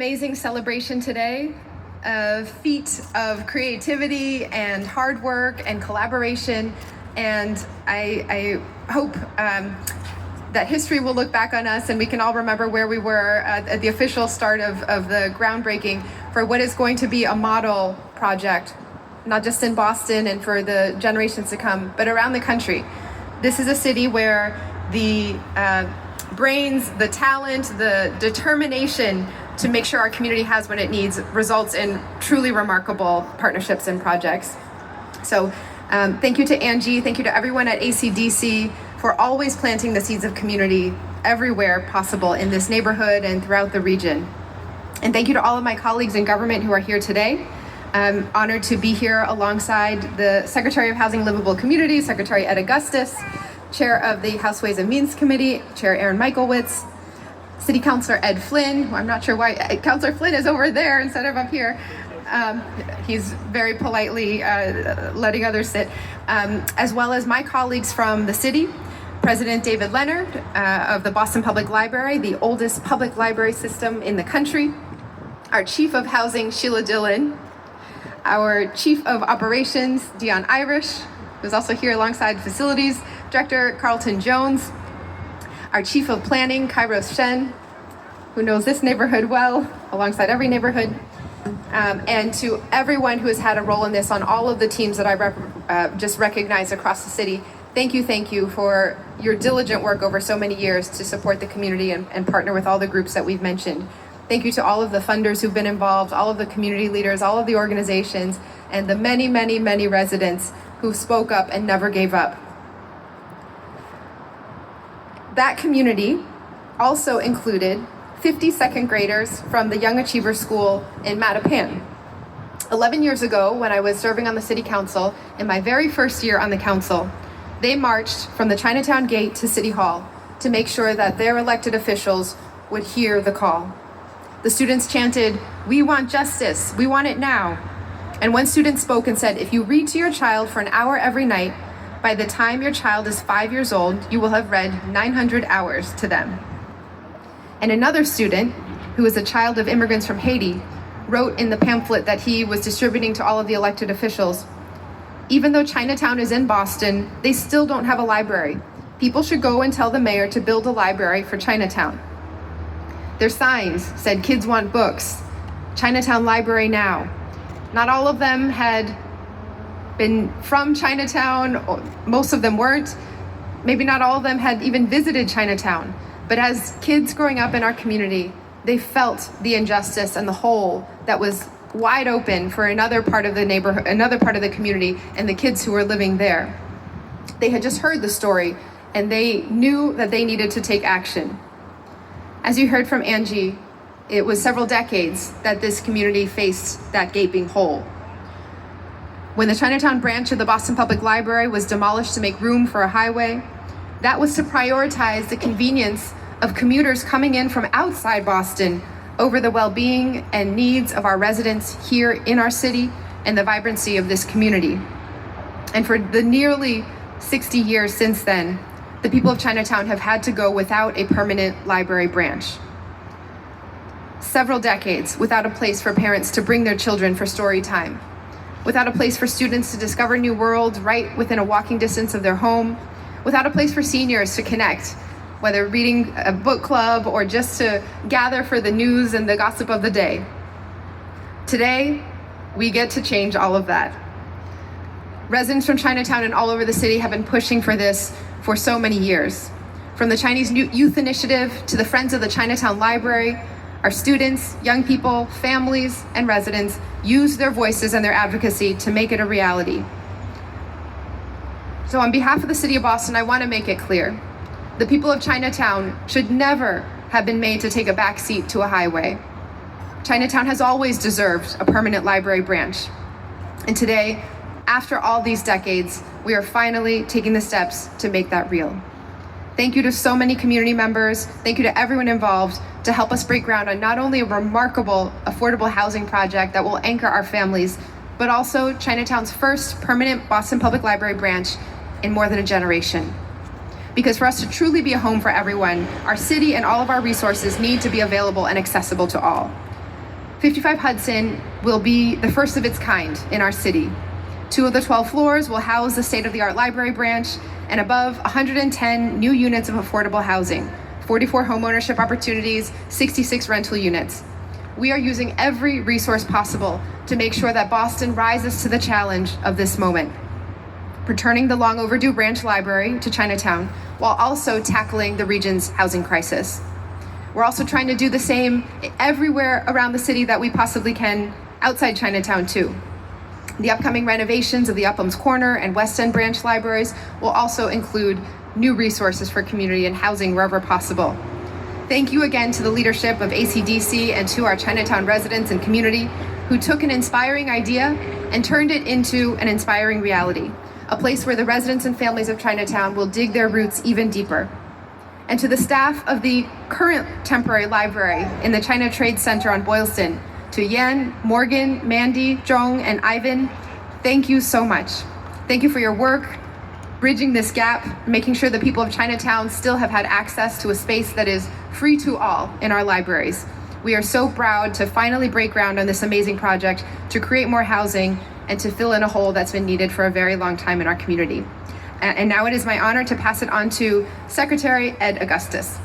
amazing celebration today, a feat of creativity and hard work and collaboration. And I hope that history will look back on us and we can all remember where we were at the official start of the groundbreaking for what is going to be a model project, not just in Boston and for the generations to come, but around the country. This is a city where the brains, the talent, the determination to make sure our community has what it needs results in truly remarkable partnerships and projects. So thank you to Angie, thank you to everyone at ACDC for always planting the seeds of community everywhere possible in this neighborhood and throughout the region. And thank you to all of my colleagues in government who are here today. I'm honored to be here alongside the Secretary of Housing Livable Communities, Secretary Ed Augustus, Chair of the House Ways and Means Committee, Chair Aaron Michaelwitz, City Councilor Ed Flynn, who I'm not sure why Councilor Flynn is over there instead of up here. He's very politely letting others sit, as well as my colleagues from the city, President David Leonard of the Boston Public Library, the oldest public library system in the country, our Chief of Housing, Sheila Dillon, our Chief of Operations, Dion Irish, who's also here alongside Facilities Director Carlton Jones, our Chief of Planning, Kairos Shen, who knows this neighborhood well, alongside every neighborhood, and to everyone who has had a role in this on all of the teams that I just recognized across the city. Thank you for your diligent work over so many years to support the community and partner with all the groups that we've mentioned. Thank you to all of the funders who've been involved, all of the community leaders, all of the organizations, and the many, many, many residents who spoke up and never gave up. That community also included 50 second graders from the Young Achievers School in Mattapan. 11 years ago, when I was serving on the City Council, in my very first year on the council, they marched from the Chinatown Gate to City Hall to make sure that their elected officials would hear the call. The students chanted, "We want justice, we want it now." And one student spoke and said, "If you read to your child for an hour every night, by the time your child is 5 years old, you will have read 900 hours to them." And another student, who is a child of immigrants from Haiti, wrote in the pamphlet that he was distributing to all of the elected officials, "Even though Chinatown is in Boston, they still don't have a library. People should go and tell the mayor to build a library for Chinatown." Their signs said, "Kids want books, Chinatown Library now." Not all of them had been from Chinatown, most of them weren't. Maybe not all of them had even visited Chinatown. But as kids growing up in our community, they felt the injustice and the hole that was wide open for another part of the neighborhood, another part of the community, and the kids who were living there. They had just heard the story, and they knew that they needed to take action. As you heard from Angie, it was several decades that this community faced that gaping hole. When the Chinatown branch of the Boston Public Library was demolished to make room for a highway, that was to prioritize the convenience of commuters coming in from outside Boston over the well-being and needs of our residents here in our city and the vibrancy of this community. And for the nearly 60 years since then, the people of Chinatown have had to go without a permanent library branch. Several decades without a place for parents to bring their children for story time, without a place for students to discover new worlds right within a walking distance of their home, without a place for seniors to connect, whether reading a book club or just to gather for the news and the gossip of the day. Today, we get to change all of that. Residents from Chinatown and all over the city have been pushing for this for so many years. From the Chinese Youth Initiative to the Friends of the Chinatown Library, our students, young people, families, and residents use their voices and their advocacy to make it a reality. So on behalf of the City of Boston, I want to make it clear. The people of Chinatown should never have been made to take a backseat to a highway. Chinatown has always deserved a permanent library branch. And today, after all these decades, we are finally taking the steps to make that real. Thank you to so many community members. Thank you to everyone involved to help us break ground on not only a remarkable affordable housing project that will anchor our families, but also Chinatown's first permanent Boston Public Library branch in more than a generation. Because for us to truly be a home for everyone, our city and all of our resources need to be available and accessible to all. 55 Hudson will be the first of its kind in our city. 2 of the 12 floors will house the state-of-the-art library branch, and above 110 new units of affordable housing, 44 homeownership opportunities, 66 rental units. We are using every resource possible to make sure that Boston rises to the challenge of this moment, returning the long overdue branch library to Chinatown while also tackling the region's housing crisis. We're also trying to do the same everywhere around the city that we possibly can outside Chinatown too. The upcoming renovations of the Upham's Corner and West End branch libraries will also include new resources for community and housing wherever possible. Thank you again to the leadership of ACDC and to our Chinatown residents and community who took an inspiring idea and turned it into an inspiring reality, a place where the residents and families of Chinatown will dig their roots even deeper. And to the staff of the current temporary library in the China Trade Center on Boylston, to Yan, Morgan, Mandy, Zhong, and Ivan, thank you so much. Thank you for your work, bridging this gap, making sure the people of Chinatown still have had access to a space that is free to all in our libraries. We are so proud to finally break ground on this amazing project to create more housing and to fill in a hole that's been needed for a very long time in our community. And now it is my honor to pass it on to Secretary Ed Augustus.